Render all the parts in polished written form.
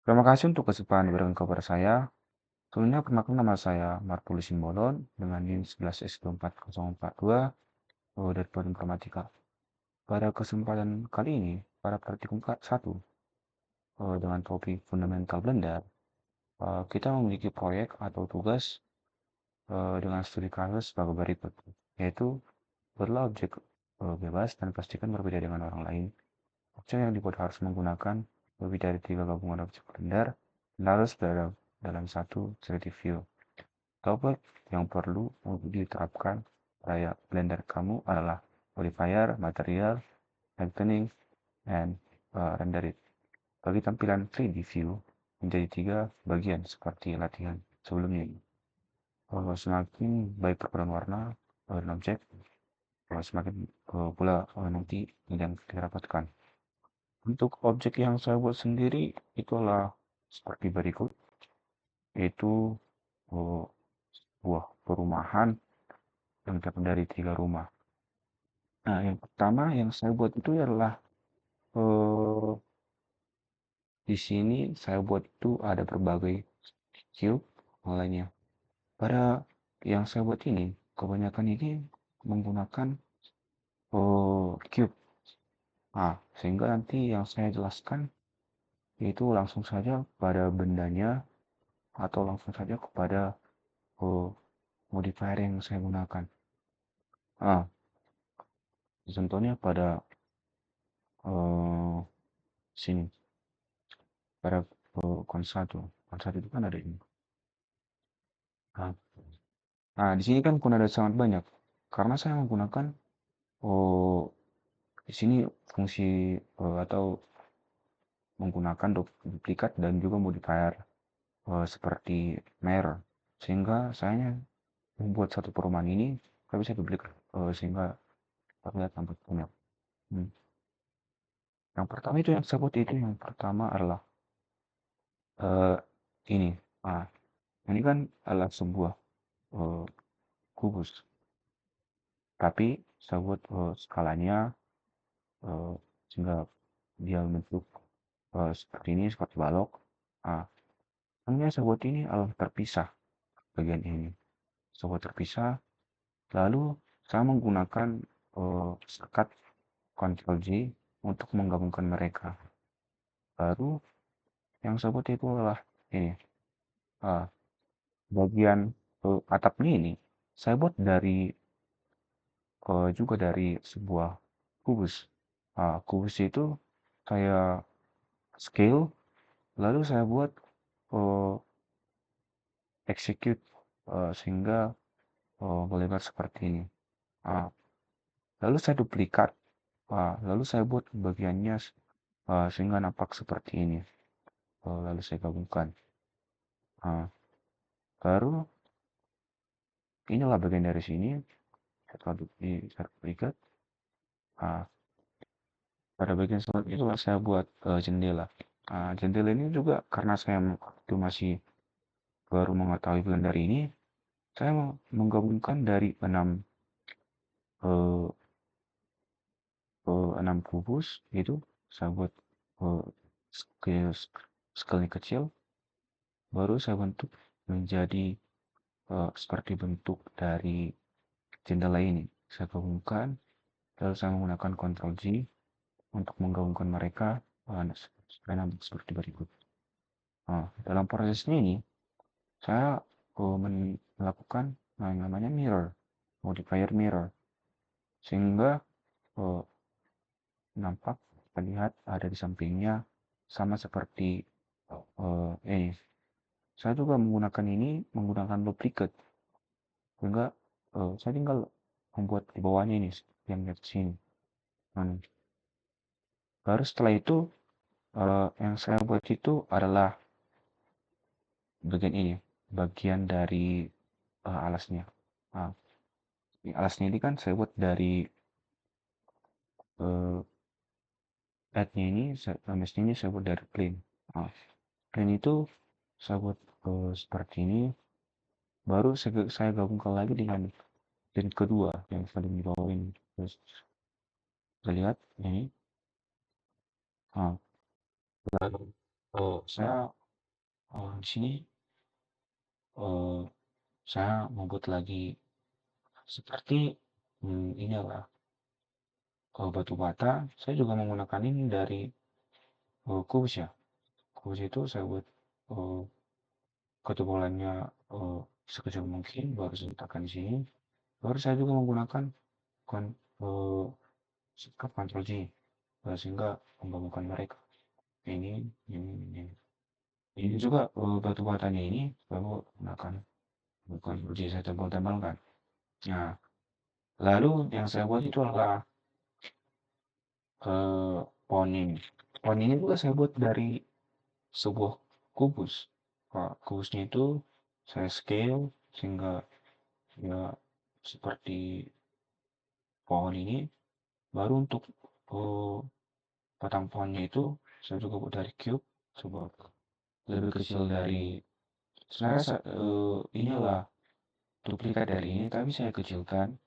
Terima kasih untuk kesempatan diberikan kepada saya. Sebelumnya, perkenalkan nama saya Martuli Simbolon dengan NIM 11S24042 dari Prodi Informatika. Pada kesempatan kali ini, pada praktikum 1 dengan topik fundamental Blender, kita memiliki proyek atau tugas dengan studi kasus sebagai berikut, yaitu buatlah objek bebas dan pastikan berbeda dengan orang lain. Objek yang dibuat harus menggunakan lebih dari 3 gabungan objek Blender dan harus berada dalam satu 3D view. Topik yang perlu diterapkan pada Blender kamu adalah modifier, material, lightning, and render it. Bagi tampilan 3D view menjadi 3 bagian seperti latihan sebelumnya. Semakin baik perbedaan warna dan objek, semakin pula nanti yang kita dapatkan. Untuk objek yang saya buat sendiri itulah seperti berikut, yaitu sebuah perumahan yang terdiri dari 3 rumah. Nah, yang pertama yang saya buat itu adalah eh, di sini saya buat itu ada berbagai cube lainnya. Pada yang saya buat ini, kebanyakan ini menggunakan cube. Nah, sehingga nanti yang saya jelaskan itu langsung saja pada bendanya atau langsung saja kepada eh, modifier yang saya gunakan. Ah, contohnya pada eh, sini, pada kon 1 itu kan ada ini. Nah, di sini kan kun ada sangat banyak karena saya menggunakan oh, di sini fungsi atau menggunakan duplikat dan juga modifier seperti mirror, sehingga saya membuat satu perumahan ini saya bisa duplikat sehingga terlihat tampak banyak. Hmm. Yang pertama itu yang saya buat itu yang pertama adalah eh, ini. Nah, ini kan adalah sebuah eh, kubus, tapi saya buat skalanya sehingga dia bentuk seperti ini, seperti balok. Nah, hanya saya buat ini adalah terpisah bagian ini. Saya buat terpisah, lalu saya menggunakan sekat Ctrl J untuk menggabungkan mereka. Baru yang saya buat itu adalah ini. Ah, bagian atapnya ini saya buat dari juga dari sebuah kubus. Kubus itu saya scale, lalu saya buat eh, execute sehingga melebar seperti ini. Ah, lalu saya duplikat, lalu saya buat bagiannya sehingga nampak seperti ini. Lalu saya gabungkan. Baru inilah bagian dari sini. Saya duplikat. Ah, pada bagian selanjutnya itulah saya buat jendela. Jendela ini juga karena saya itu masih baru mengetahui Blender ini, saya menggabungkan dari 6 kubus itu saya buat skala kecil, baru saya bentuk menjadi seperti bentuk dari jendela ini. Saya gabungkan, lalu saya menggunakan Ctrl J untuk menggabungkan mereka supaya nampak seperti berikut. Dalam prosesnya ini, saya melakukan yang namanya mirror, modifier mirror, sehingga uh, nampak terlihat ada di sampingnya sama seperti ini. Saya juga menggunakan ini menggunakan duplicate, sehingga saya tinggal membuat di bawahnya ini yang di sini. Baru setelah itu yang saya buat itu adalah bagian ini, bagian dari alasnya. Nah, alasnya ini kan saya buat dari headnya ini, mesnya ini saya buat dari plane. Nah, plane itu saya buat seperti ini, baru saya gabungkan lagi dengan plane kedua yang paling di bawah ini. Terus kita lihat ini. Nah, Saya di sini eh, saya membuat lagi seperti inilah batu bata. Saya juga menggunakan ini dari kubus ya. Kubus itu saya buat eh, ketebalannya sekecil mungkin, baru saya letakkan di sini. Baru saya juga menggunakan kon, eh, sikap Ctrl J sehingga membangunkan mereka. Ini, ini, ini. Ini juga batu batanya ini baru menggunakan bukan Ctrl J saya tebal-tebalkan. Nah, lalu yang saya buat itu adalah eh, pohon ini. Pohon ini juga saya buat dari sebuah kubus. Kubusnya itu saya scale sehingga ya seperti pohon ini. Baru untuk eh, batang pohonnya itu saya juga buat dari cube, coba lebih kecil dari sebenarnya inilah duplikat dari ini, tapi saya kecilkan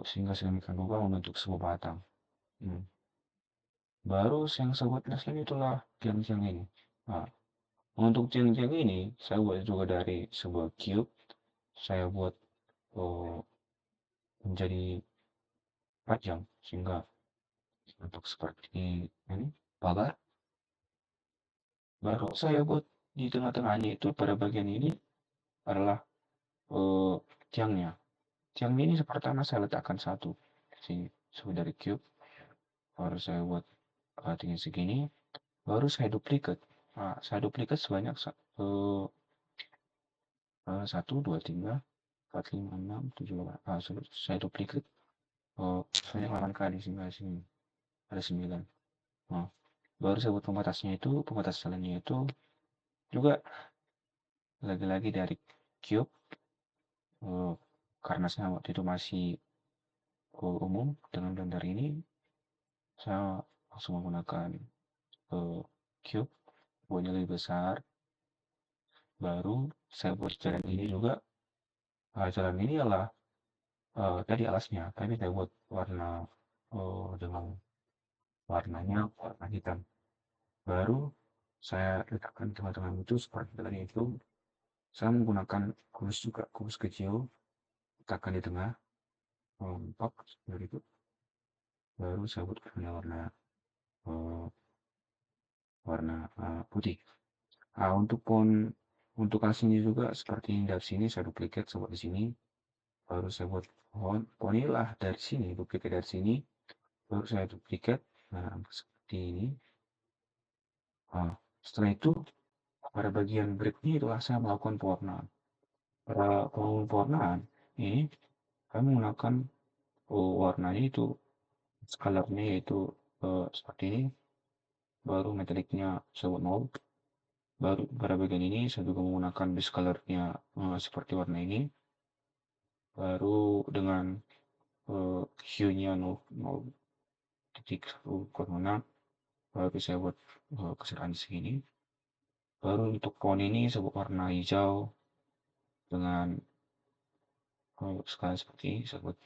sehingga sedemikian rupa membentuk sebuah batang. Hmm. Baru yang saya buat lagi itulah tiang-tiang ini. Nah, untuk tiang-tiang ini saya buat juga dari sebuah cube. Saya buat eh, menjadi panjang sehingga bentuk seperti ini pagar. Baru saya buat di tengah-tengahnya itu pada bagian ini adalah eh, tiangnya. Tiang ini pertama saya letakkan satu sini, satu dari cube. Baru saya buat tinggi segini. Baru saya duplikat. Nah, saya duplikat sebanyak satu, dua, tiga, empat, lima, enam, tujuh, delapan. Saya duplikat sebanyak 8 kali sehingga sini ada 9. Nah, baru saya buat pembatasnya itu, pembatas jalannya itu juga lagi-lagi dari cube. eh, karena saya waktu itu masih umum dengan Blender ini, saya langsung menggunakan cube buatnya lebih besar. Baru saya buat jalan ini juga. Jalan ini adalah tadi alasnya, tapi saya buat warna dengan warnanya warna hitam. Baru saya letakkan di tengah-tengah itu seperti tadi itu. Saya menggunakan kubus juga, kubus kecil, letakkan di tengah, empat dari itu. Baru saya buat warna eh, warna putih. Untuk untuk aslinya juga seperti ini dari sini saya duplikat sebuah di sini. Baru saya buat pohon inilah dari sini, duplikat dari sini. Baru saya duplikat seperti ini. Setelah itu pada bagian berikutnya itulah saya melakukan pewarnaan. Pada pewarnaan ini kami menggunakan warnanya itu colornya yaitu seperti ini. Baru metallicnya saya buat 0. Baru pada bagian ini saya juga menggunakan base colornya seperti warna ini. Baru dengan hue-nya 0.1,6. Baru saya buat keseraan segini. Baru untuk pohon ini saya buat warna hijau dengan skala seperti ini. Saya buat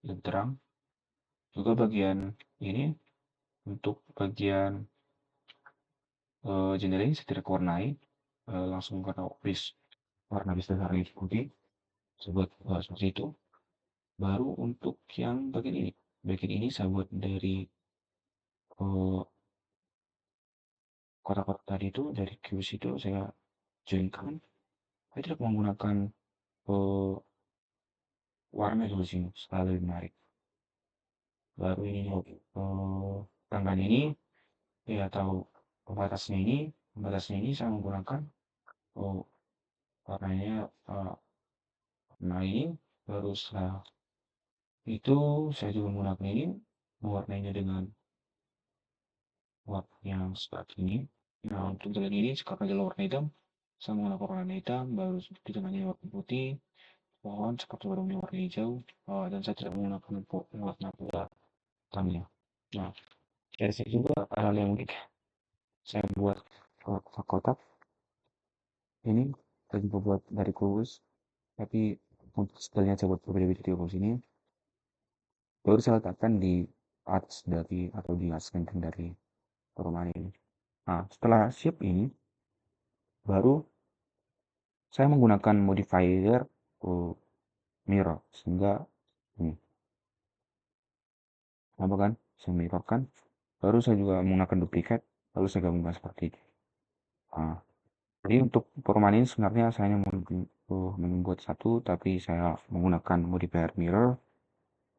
lebih terang. Juga bagian ini untuk bagian jendela ini saya tidak warnai, langsung karena warna base dasarnya putih. Saya buat seperti itu. Baru untuk yang bagian ini saya buat dari kotak-kotak tadi itu dari QC itu saya joinkan. Saya tidak menggunakan eh, warna di sini, sekali lebih menarik. Baru ini tanggal ini ya atau pembatasnya ini saya menggunakan oh, warnanya warna ini. Baru setelah itu saya juga menggunakan ini mewarnainya dengan warna yang seperti ini. Nah, untuk jalan ini sekarang adalah warna hitam. Saya menggunakan warna hitam, baru di tengahnya warna putih, pohon seperti warna hijau, dan saya tidak menggunakan warna hitamnya. Nah, dari sini juga hal yang unik. Saya buat kotak ini saya juga buat dari kubus, tapi untuk stylenya saya buat berbeda-beda di kubus ini. Baru saya letakkan di atas dari atau di atas samping dari perumahan ini. Nah, setelah siap ini, baru saya menggunakan modifier uh, mirror sehingga ini apa kan, saya mirror kan, baru saya juga menggunakan duplikat, lalu saya gabungkan seperti ini. Nah, jadi untuk perumahan ini sebenarnya saya hanya membuat satu, tapi saya menggunakan modifier mirror,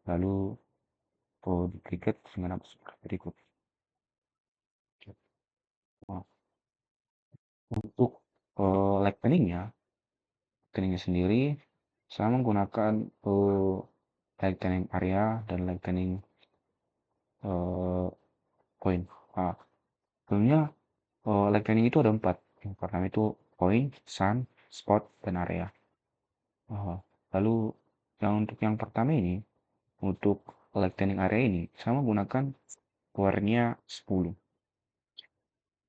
lalu duplikat sehingga dapat seperti berikut. Nah, untuk lightning-nya sendiri, saya menggunakan lightning area dan lightning point. Nah, sebenarnya lightning itu ada 4. Yang pertama itu point, sun, spot, dan area. Oh, lalu untuk yang pertama ini, untuk lightning area ini, saya menggunakan powernya 10.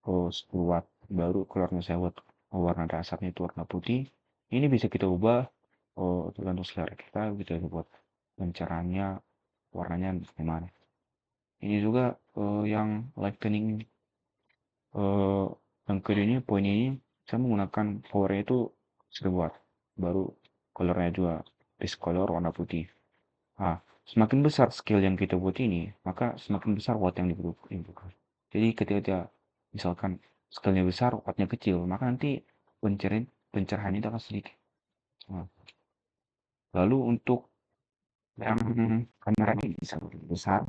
10 watt. Baru keluarnya saya buat warna dasarnya itu warna putih. Ini bisa kita ubah tergantung selera kita, kita buat pencerahannya, warnanya gimana. Ini juga yang lightning eh, yang kedua ini, poin ini, saya menggunakan powernya itu 1000 watt. Baru colornya juga base color warna putih. Ah, semakin besar skill yang kita buat ini, maka semakin besar watt yang dibutuhkan. Jadi ketika misalkan skillnya besar, wattnya kecil, maka nanti pencerahan itu akan sedikit. Nah, lalu untuk yang kamera ini bisa lebih besar,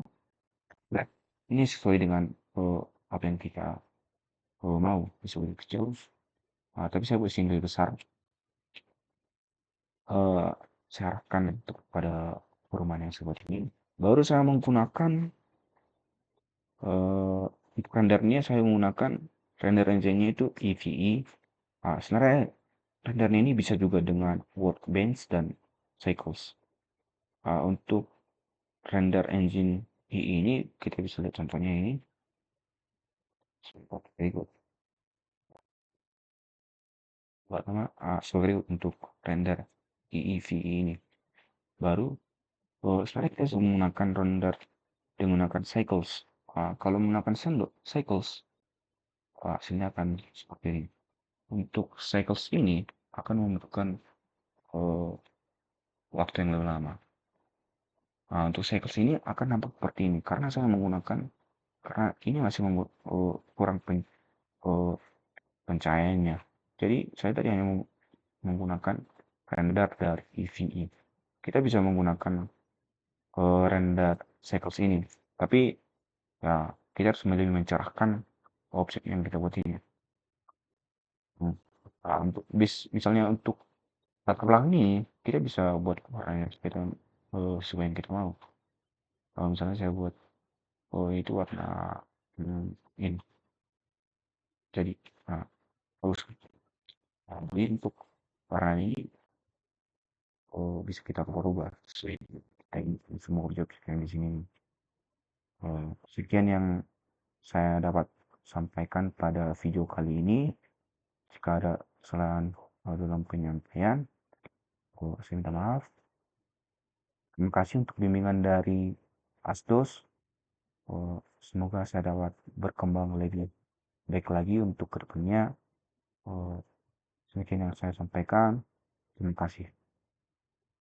nah, ini sesuai dengan apa yang kita mau, bisa lebih kecil. Nah, tapi saya buat sini lebih besar. eh, saya arahkan untuk pada perumahan yang seperti ini. Baru saya menggunakan untuk rendernya, saya menggunakan render engine-nya itu EVE. Sebenarnya rendernya ini bisa juga dengan Workbench dan Cycles. Untuk render engine EE ini kita bisa lihat contohnya ini. Berikut. Pertama, sorry untuk render EEVE ini. Baru sebenarnya kita bisa menggunakan render menggunakan cycles. Kalau menggunakan cycles, hasilnya akan seperti ini. Untuk cycles ini akan membutuhkan uh, waktu yang lebih lama. Untuk cycles ini akan nampak seperti ini karena saya menggunakan, karena ini masih kurang pencahayaannya. Jadi saya tadi hanya menggunakan render dari EVE. Kita bisa menggunakan render cycles ini, tapi ya kita harus lebih mencerahkan objek yang kita buat ini. Untuk misalnya untuk latar belakang ini kita bisa buat warnanya kita sesuai yang kita mau. Kalau misalnya saya buat itu warna ini, jadi nah, bagus. Jadi untuk warna ini bisa kita rubah sesuai semua objek yang di sini. Sekian yang saya dapat sampaikan pada video kali ini. Jika ada kesalahan dalam penyampaian, saya minta maaf. Terima kasih untuk bimbingan dari Asdos. Semoga saya dapat berkembang lebih baik lagi untuk kedepannya. Demikian yang saya sampaikan. Terima kasih.